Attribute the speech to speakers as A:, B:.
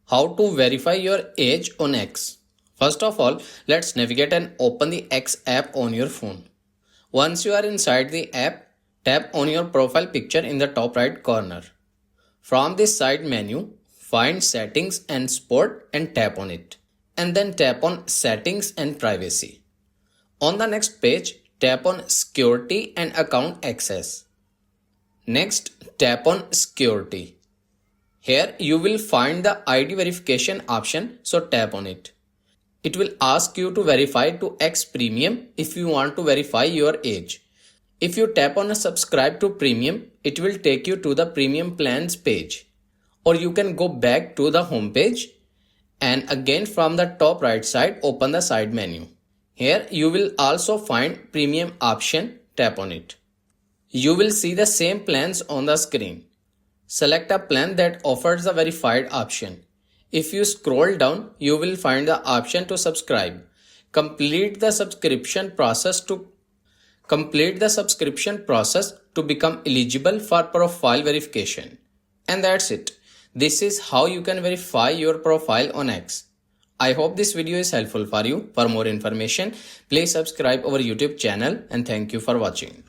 A: How to verify your age on X. First of all, let's navigate and open the X app on your phone. Once you are inside the app, tap on your profile picture in the top right corner. From this side menu, find Settings and Sport and tap on it. And then tap on Settings and Privacy. On the next page, tap on Security and Account Access. Next, tap on Security. Here you will find the ID verification option, so tap on it. It will ask you to verify to X Premium if you want to verify your age. If you tap on a subscribe to Premium, it will take you to the Premium plans page. Or you can go back to the home page and again from the top right side open the side menu. Here you will also find Premium option, tap on it. You will see the same plans on the screen. Select a plan that offers the verified option. If you scroll down, you will find the option to subscribe. Complete the subscription process to become eligible for profile verification. And that's it. This is how you can verify your profile on X. I hope this video is helpful for you. For more information, please subscribe our YouTube channel and thank you for watching.